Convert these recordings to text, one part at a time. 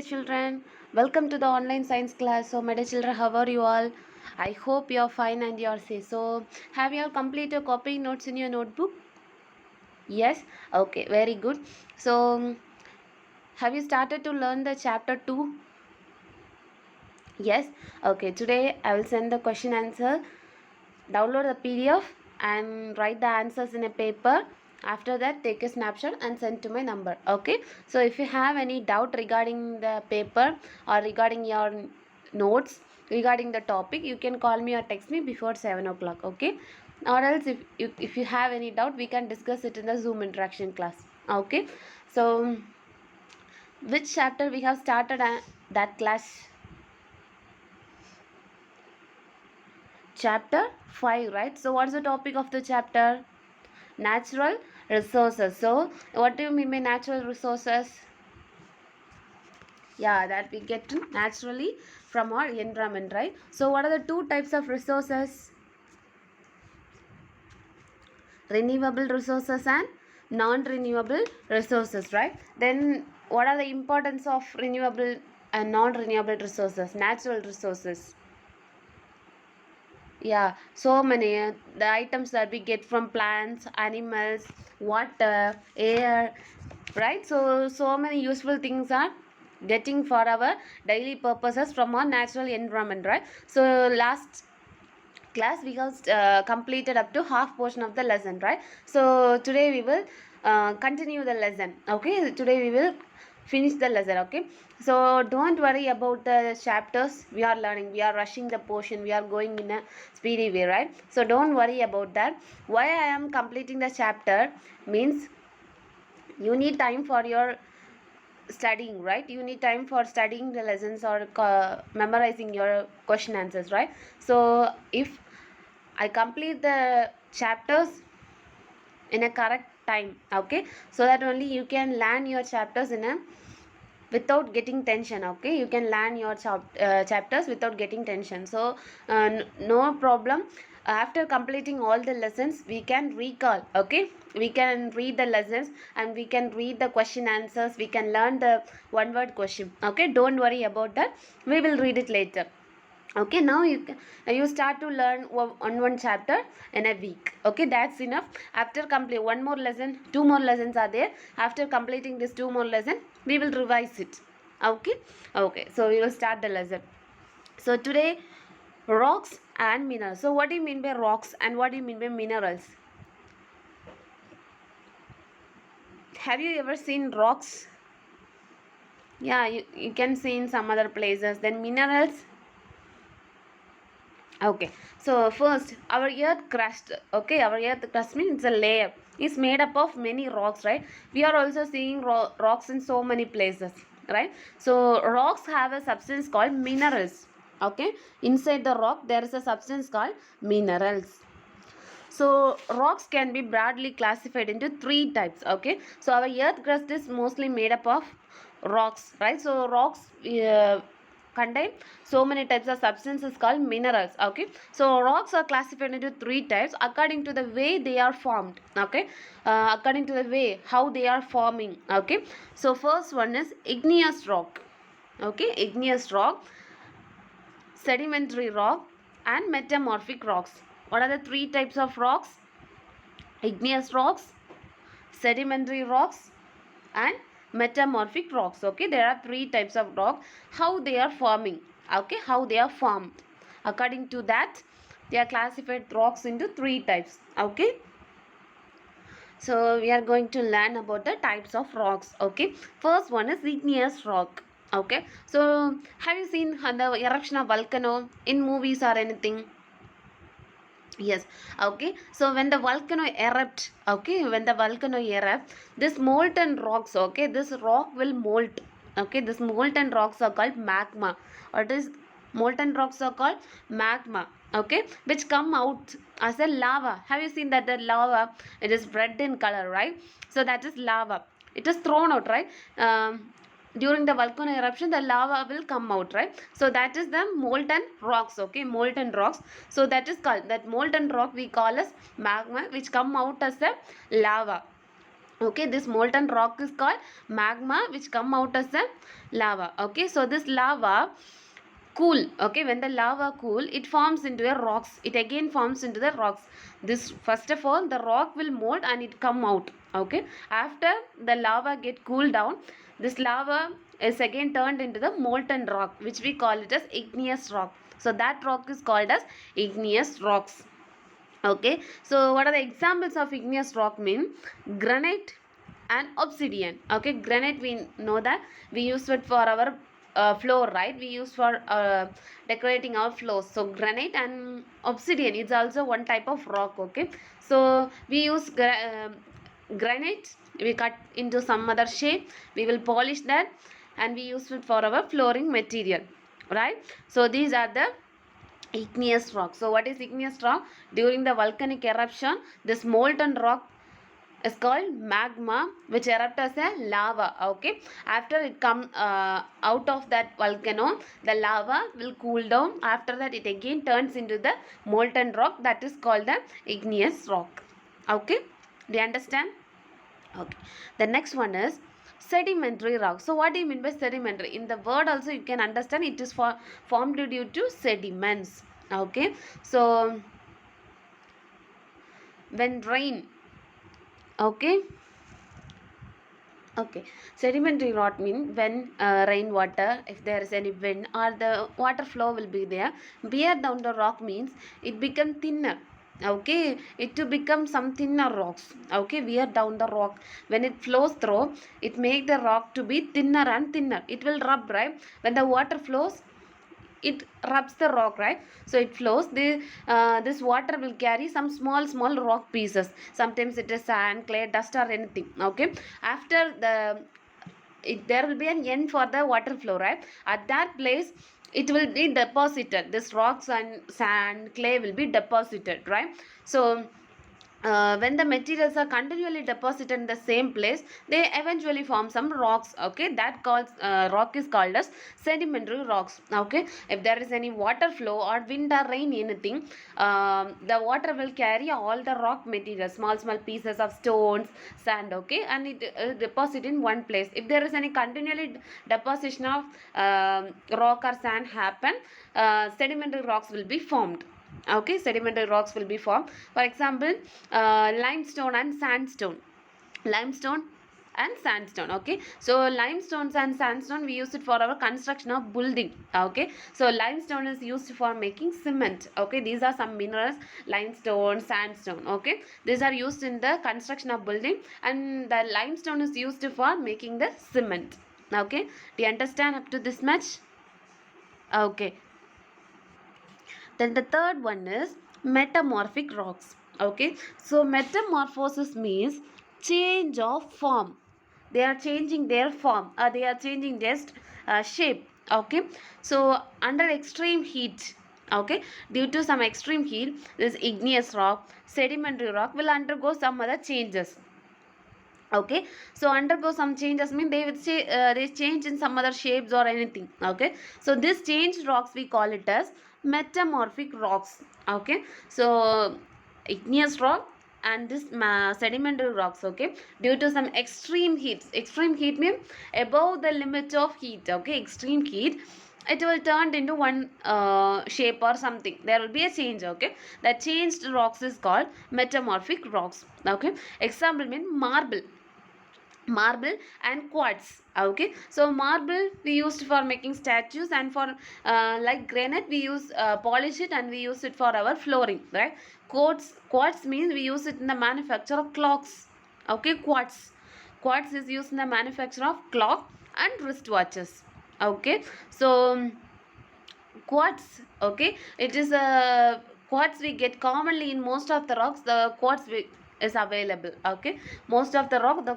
children. Welcome to the online science class. So, my dear children, how are you all? I hope you are fine and you are safe. So, have you all completed copying notes in your notebook? Yes. Okay. Very good. So, have you started to learn the chapter 2? Yes. Okay. Today, I will send the question answer. Download the PDF and write the answers in a paper. After that, take a snapshot and send to my number. Okay. So if you have any doubt regarding the paper or regarding your notes regarding the topic, you can call me or text me before 7 o'clock. Okay. Or else if you have any doubt, we can discuss it in the Zoom interaction class. Okay. So which chapter we have started that class? Chapter 5, right? So what's the topic of the chapter? Natural resources. So what do you mean by natural resources? Yeah, that we get naturally from our environment, right? So what are the two types of resources? Renewable resources and non-renewable resources, right? Then what are the importance of renewable and non-renewable resources, natural resources? Yeah, so many the items that we get from plants, animals, water, air, right? So many useful things are getting for our daily purposes from our natural environment, right? So last class we have completed up to half portion of the lesson, right? So today we will continue the lesson. Okay, today we will finish the lesson. Okay, so don't worry about the chapters we are learning. We are rushing the portion, we are going in a speedy way, right? So don't worry about that. Why I am completing the chapter means you need time for your studying, right? You need time for studying the lessons or memorizing your question answers, right? So if I complete the chapters in a correct time, okay, so that only you can learn your chapters in a without getting tension. Okay, you can learn your chapters without getting tension. So no problem. After completing all the lessons we can recall. Okay, we can read the lessons and we can read the question answers, we can learn the one word question. Okay, don't worry about that, we will read it later. Okay, now you start to learn one chapter in a week. Okay, that's enough. After complete one more lesson, two more lessons are there. After completing this two more lesson, we will revise it. Okay, okay, so we will start the lesson. So today, rocks and minerals. So what do you mean by rocks and what do you mean by minerals? Have you ever seen rocks? Yeah, you can see in some other places. Then minerals. Okay, so first our earth crust. Okay, our earth crust means it's a layer, it's made up of many rocks, right? We are also seeing rocks in so many places, right? So rocks have a substance called minerals. Okay, inside the rock there is a substance called minerals. So rocks can be broadly classified into three types. Okay, so our earth crust is mostly made up of rocks, right? So rocks contain so many types of substances called minerals. Okay, so rocks are classified into three types according to the way they are formed. Okay, according to the way how they are forming. Okay, so first one is igneous rock. Okay, igneous rock, sedimentary rock and metamorphic rocks. What are the three types of rocks? Igneous rocks, sedimentary rocks and metamorphic rocks. Okay, there are three types of rock. How they are forming? Okay, how they are formed, according to that they are classified rocks into three types. Okay, so we are going to learn about the types of rocks. Okay, first one is igneous rock. Okay, so have you seen the eruption of volcano in movies or anything? Yes. Okay, so when the volcano erupt, okay, when the volcano erupt, this molten rocks, okay, this rock will molt. Okay, this molten rocks are called magma. What is molten rocks are called magma. Okay, which come out as a lava. Have you seen that the lava, it is red in color, right? So that is lava, it is thrown out, right? During the volcano eruption the lava will come out, right? So that is the molten rocks. Okay, molten rocks. So that is called, that molten rock we call as magma, which come out as the lava. Okay, this molten rock is called magma, which come out as a lava. Okay, so this lava cool. Okay, when the lava cool, it forms into a rocks. It again forms into the rocks. This, first of all, the rock will mold and it come out. Okay, after the lava get cooled down, this lava is again turned into the molten rock, which we call it as igneous rock. So that rock is called as igneous rocks. Okay, so what are the examples of igneous rock? Mean granite and obsidian. Okay, granite, we know that we use it for our floor, right? We use for decorating our floors. So granite and obsidian is also one type of rock. Okay, so we use granite, we cut into some other shape, we will polish that, and we use it for our flooring material, right? So these are the igneous rock. So what is igneous rock? During the volcanic eruption, this molten rock is called magma, which erupt as a lava. Okay, after it come out of that volcano, the lava will cool down. After that, it again turns into the molten rock, that is called the igneous rock. Okay, do you understand? Okay, the next one is sedimentary rock. So what do you mean by sedimentary? In the word also you can understand, it is formed due to sediments. Okay, so when rain, okay, okay, sedimentary rock mean when rainwater, if there is any wind or the water flow will be there, bear down the rock means it become thinner. Okay, it to become some thinner rocks. Okay, wear down the rock, when it flows through, it make the rock to be thinner and thinner. It will rub, right? When the water flows, it rubs the rock, right? So it flows, this water will carry some small rock pieces. Sometimes it is sand, clay, dust or anything. Okay, after there will be an end for the water flow, right? At that place it will be deposited, this rocks and sand, clay will be deposited, right? So when the materials are continually deposited in the same place, they eventually form some rocks. Okay, that calls rock is called as sedimentary rocks. Okay, if there is any water flow or wind or rain anything, the water will carry all the rock materials, small pieces of stones, sand. Okay, and it deposit in one place. If there is any continually deposition of rock or sand happen, sedimentary rocks will be formed. Okay, sedimentary rocks will be formed. For example, limestone and sandstone. Limestone and sandstone. Okay, so limestones and sandstone, we use it for our construction of building. Okay, so limestone is used for making cement. Okay, these are some minerals, limestone, sandstone. Okay, these are used in the construction of building, and the limestone is used for making the cement. Okay, do you understand up to this much? Okay, then the third one is metamorphic rocks. Okay, so metamorphosis means change of form. They are changing their form, they are changing just shape. Okay, so under extreme heat, okay, due to some extreme heat, this igneous rock, sedimentary rock will undergo some other changes. Okay, so undergo some changes mean they would say they change in some other shapes or anything. Okay, so this changed rocks we call it as metamorphic rocks. Okay, so igneous rock and this sedimentary rocks. Okay, due to some extreme heat means above the limit of heat. Okay, extreme heat, it will turn into one shape or something, there will be a change. Okay, the changed rocks is called metamorphic rocks. Okay, example mean marble and quartz. Okay, so marble we used for making statues, and for like granite we use polish it and we use it for our flooring, right? Quartz means we use it in the manufacture of clocks. Okay, quartz is used in the manufacture of clock and wristwatches. Okay, so quartz, okay, it is a quartz we get commonly in most of the rocks, the quartz is available. Okay, most of the rock the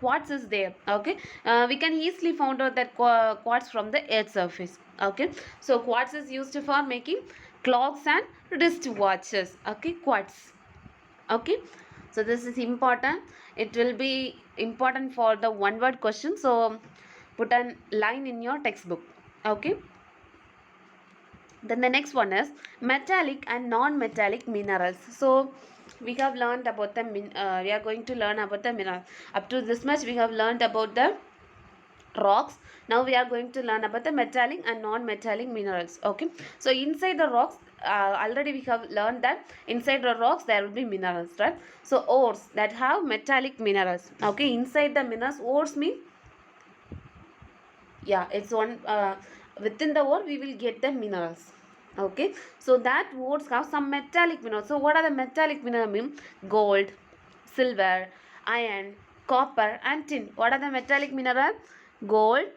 quartz is there. Okay, we can easily find out that quartz from the earth surface. Okay, so quartz is used for making clocks and wrist watches. Okay, quartz. Okay, so this is important, it will be important for the one word question, so put a line in your textbook. Okay, then the next one is metallic and non-metallic minerals. So we have learned about the we are going to learn about the minerals. Up to this much we have learned about the rocks. Now we are going to learn about the metallic and non-metallic minerals. Okay, so inside the rocks, already we have learned that inside the rocks there will be minerals, right? So ores that have metallic minerals. Okay, inside the minerals, ores mean, yeah, it's one, within the ore we will get the minerals. Okay, so that ores have some metallic minerals. So what are the metallic minerals? Mean gold, silver, iron, copper and tin. What are the metallic minerals? Gold,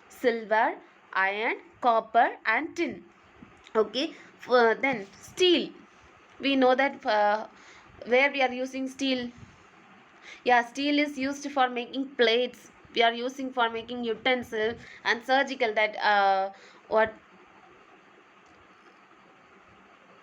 silver, iron, copper and tin. Okay, then steel. We know that where we are using steel. Yeah, steel is used for making plates. We are using for making utensil and surgical, that what,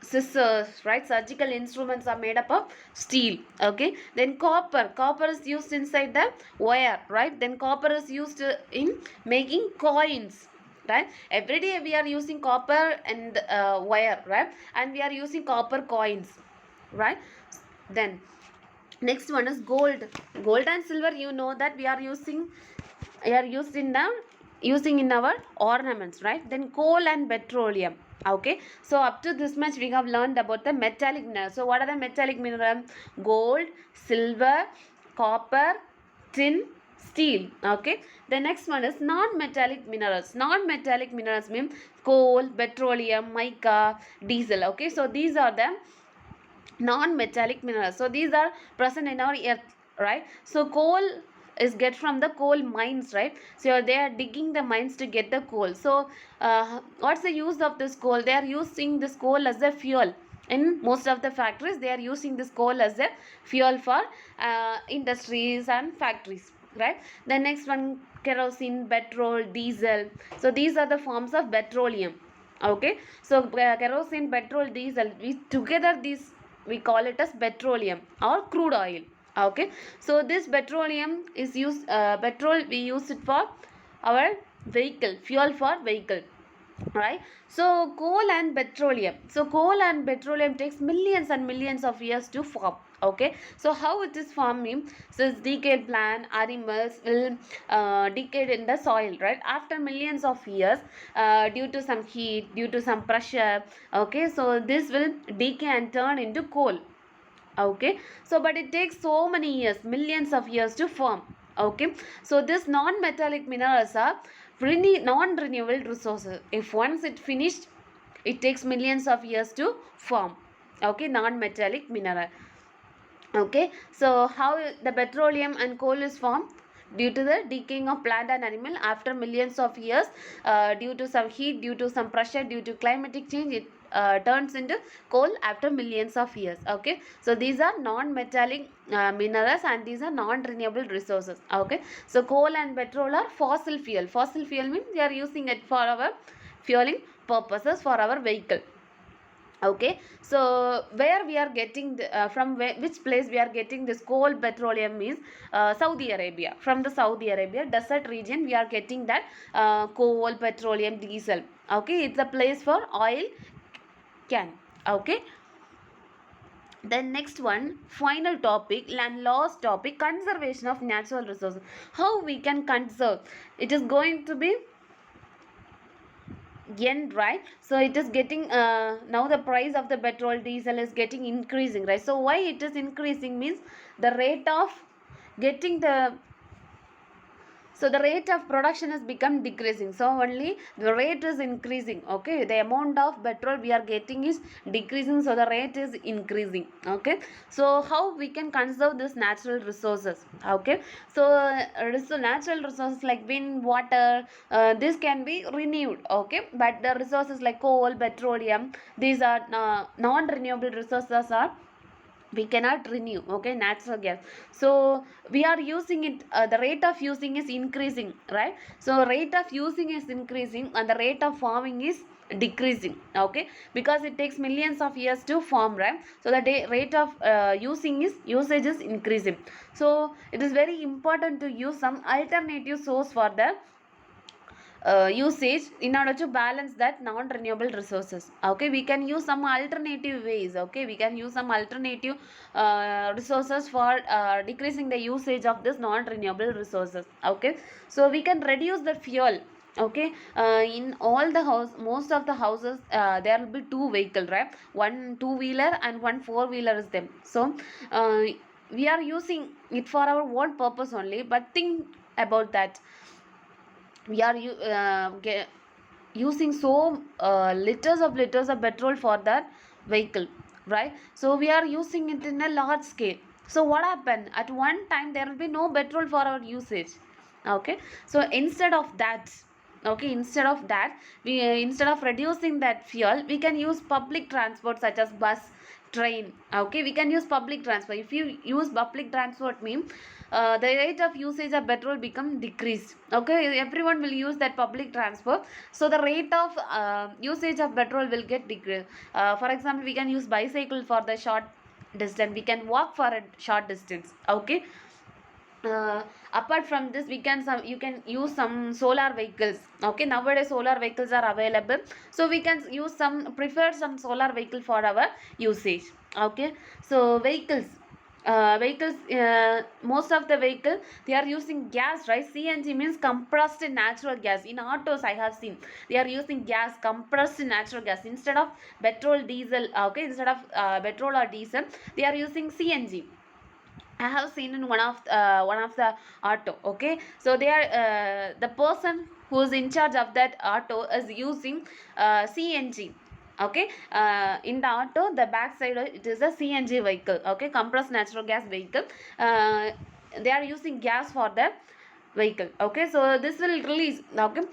scissors, right? Surgical instruments are made up of steel. Okay, then copper is used inside the wire, right? Then copper is used in making coins, right? Every day we are using copper and wire, right? And we are using copper coins, right? Then next one is gold. Gold and silver, you know that we are used in the using in our ornaments, right? Then coal and petroleum. Okay, so up to this much we have learned about the metallic minerals. So what are the metallic minerals? Gold, silver, copper, tin, steel. Okay, the next one is non-metallic minerals. Non-metallic minerals mean coal, petroleum, mica, diesel. Okay, so these are the non-metallic minerals. So these are present in our earth, right? So coal is get from the coal mines, right? So they are digging the mines to get the coal. So what's the use of this coal? They are using this coal as a fuel. In most of the factories they are using this coal as a fuel for industries and factories, right? The next one, kerosene, petrol, diesel. So these are the forms of petroleum. Okay, so kerosene, petrol, diesel, we together these we call it as petroleum or crude oil. Okay, so this petroleum is used, petrol we use it for our vehicle, fuel for vehicle, right? So coal and petroleum takes millions and millions of years to form. Okay, so how it is forming? So decayed plant animals will decay in the soil, right? After millions of years, due to some heat, due to some pressure. Okay, so this will decay and turn into coal. Okay, so but it takes so many years, millions of years to form. Okay, so this non-metallic minerals are non-renewable resources. If once it finished, it takes millions of years to form. Okay, non-metallic mineral. Okay, so how the petroleum and coal is formed? Due to the decaying of plant and animal after millions of years, due to some heat, due to some pressure, due to climatic change, it turns into coal after millions of years. Okay, so these are non-metallic minerals and these are non-renewable resources. Okay, so coal and petrol are fossil fuel. Fossil fuel means we are using it for our fueling purposes for our vehicle. Okay, so where we are getting the, from which place we are getting this coal, petroleum is Saudi Arabia. From the Saudi Arabia desert region we are getting that coal, petroleum, diesel. Okay, it's a place for oil can. Okay, then next one, final topic and last topic, conservation of natural resources. How we can conserve? It is going to be yen, right? So it is getting now the price of the petrol, diesel is getting increasing, right? So why it is increasing means the rate of getting the, so the rate of production has become decreasing, so only the rate is increasing. Okay, the amount of petrol we are getting is decreasing, so the rate is increasing. Okay, so how we can conserve this natural resources? Okay, so natural resources like wind, water, this can be renewed. Okay, but the resources like coal, petroleum, these are non-renewable resources, are we cannot renew. Okay, natural gas, so we are using it, the rate of using is increasing, right? So rate of using is increasing and the rate of forming is decreasing. Okay, because it takes millions of years to form, right? So the rate of usage is increasing. So it is very important to use some alternative source for the usage in order to balance that non-renewable resources. Okay, we can use some alternative ways. Okay, we can use some alternative resources for decreasing the usage of this non-renewable resources. Okay, so we can reduce the fuel. Okay, in all the house, most of the houses, there will be two vehicle, right? One two-wheeler and one four-wheeler is them. So we are using it for our own purpose only, but think about that we are using so liters of petrol for that vehicle, right? So we are using it in a large scale. So what happened at one time, there will be no petrol for our usage. Okay, so instead of that, okay, instead of reducing that fuel, we can use public transport such as bus, train. Okay, we can use public transport. If you use public transport means the rate of usage of petrol become decreased. Okay, everyone will use that public transport, so the rate of usage of petrol will get decreased. For example, we can use bicycle for the short distance, we can walk for a short distance. Okay, uh, apart from this, we can some you can use some solar vehicles. Okay, nowadays solar vehicles are available, so we can use some prefer some solar vehicle for our usage. Okay, so vehicles, most of the vehicle, they are using gas, right? CNG means compressed natural gas. In autos I have seen they are using gas, compressed natural gas, instead of petrol, diesel. Okay, instead of petrol or diesel, they are using CNG. I have seen in one of the auto. Okay, so they are the person who is in charge of that auto is using CNG. Okay, in the auto, the back side it is a CNG vehicle. Okay, compressed natural gas vehicle. Uh, they are using gas for the vehicle. Okay, so this will release. Okay,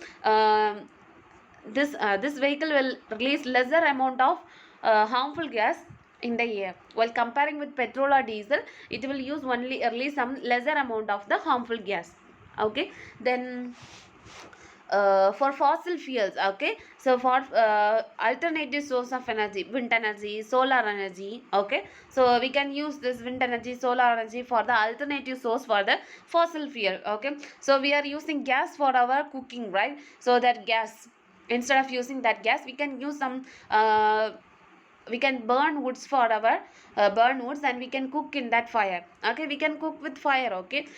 this vehicle will release lesser amount of harmful gas in the air, while comparing with petrol or diesel, it will use only release some lesser amount of the harmful gas. Okay, then for fossil fuels. Okay, so for alternative source of energy, wind energy, solar energy. Okay, so we can use this wind energy, solar energy for the alternative source for the fossil fuel. Okay, so we are using gas for our cooking, right? So that gas, instead of using that gas, we can use some we can burn woods for our burn woods, and we can cook in that fire. Okay, we can cook with fire. Okay,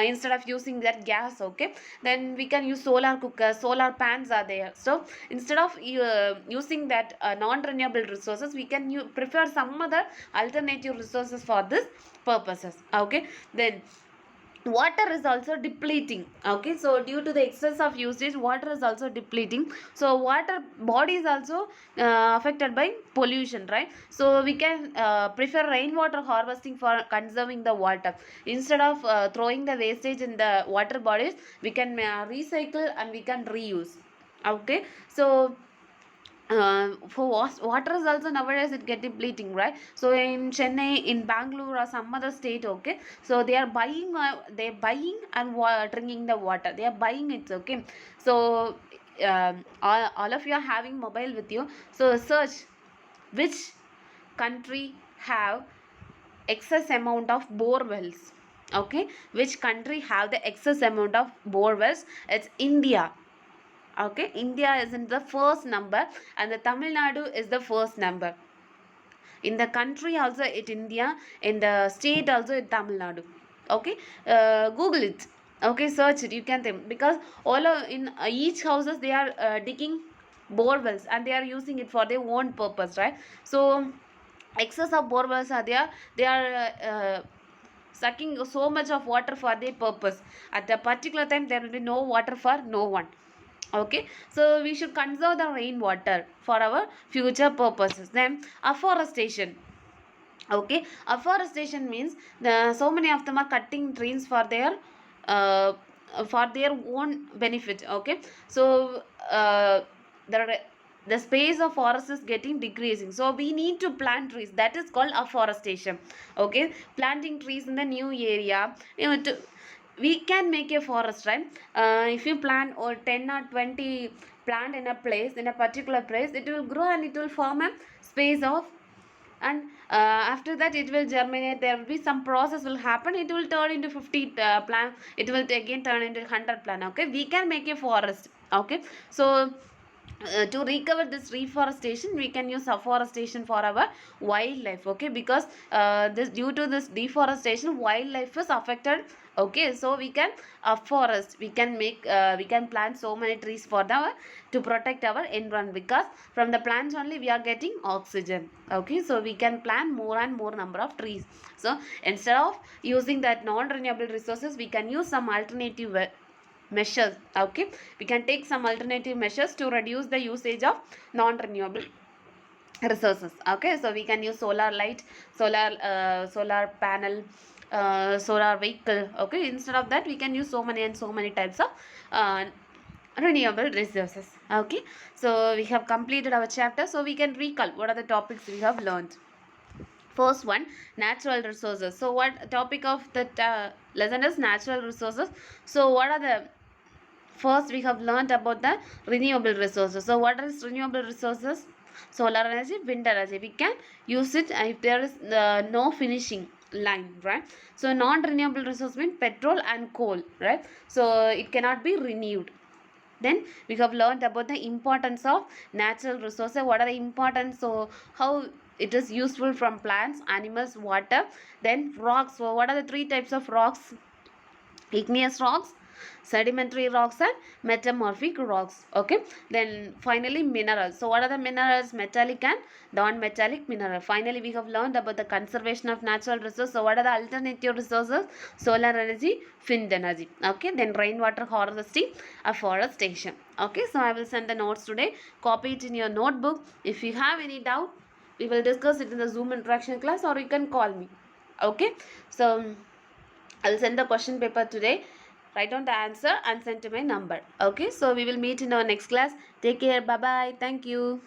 instead of using that gas. Okay, then we can use solar cooker, solar pans are there. So instead of using that non-renewable resources, we can prefer some other alternative resources for this purposes. Okay, then water is also depleting. Okay, so due to the excess of usage, water is also depleting. So water body is also affected by pollution, right? So we can prefer rainwater harvesting for conserving the water. Instead of throwing the wastage in the water bodies, we can recycle and we can reuse. Okay, so for water is also nowadays it get depleting, right? So in Chennai, in Bangalore or some other state. Okay, so they are buying and drinking the water, they are buying it. Okay, so all of you are having mobile with you, so search which country have excess amount of bore wells. Okay, which country have the excess amount of bore wells? It's India. Okay, India is in the first number, and the Tamil Nadu is the first number. In the country also it India, in the state also it Tamil Nadu. Okay, Google it. Okay, search it, you can think, because all of, in each houses they are digging bore wells, and they are using it for their own purpose, right? So excess of bore wells are there, they are sucking so much of water for their purpose. At a particular time there will be no water for no one. Okay, so we should conserve the rainwater for our future purposes. Then afforestation. Okay, afforestation means so many of them are cutting trees uh, for their own benefit. Okay, so the the space of forest is getting decreasing, so we need to plant trees, that is called afforestation. Okay, planting trees in the new area, we can make a forest, right? If you plant or 10 or 20 plant in a place, in a particular place, it will grow and it will form a space of, and after that it will germinate, there will be some process will happen, it will turn into 50 plant, it will again turn into 100 plant. Okay, we can make a forest. Okay, so to recover this reforestation, we can use afforestation for our wildlife. Okay, because this due to this deforestation, wildlife is affected. Okay, so we can afforest, we can make we can plant so many trees for the to protect our environment, because from the plants only we are getting oxygen. Okay, so we can plant more and more number of trees. So instead of using that non renewable resources, we can use some alternative measures. Okay, we can take some alternative measures to reduce the usage of non renewable resources. Okay, so we can use solar light, solar panel, solar vehicle. Okay, instead of that, we can use so many and so many types of renewable resources. Okay, so we have completed our chapter, so we can recall what are the topics we have learned. First one, natural resources. So what topic of the lesson is natural resources. So what are the, first we have learned about the renewable resources. So what is renewable resources? Solar energy, wind energy. We can use it if there is no finishing line, right? So non renewable resource means petrol and coal, right? So it cannot be renewed. Then we have learned about the importance of natural resources. What are the importance? So how it is useful from plants, animals, water. Then rocks. So what are the three types of rocks? Igneous rocks, sedimentary rocks, and metamorphic rocks. Okay, then finally minerals. So what are the minerals? Metallic and non-metallic mineral. Finally we have learned about the conservation of natural resources. So what are the alternative resources? Solar energy, wind energy. Okay, then rainwater harvesting, afforestation. Okay, so I will send the notes today. Copy it in your notebook. If you have any doubt, we will discuss it in the Zoom interaction class, or you can call me. Okay, so I'll send the question paper today. Write down the answer and send to my number. Okay, so we will meet in our next class. Take care. Bye bye. Thank you.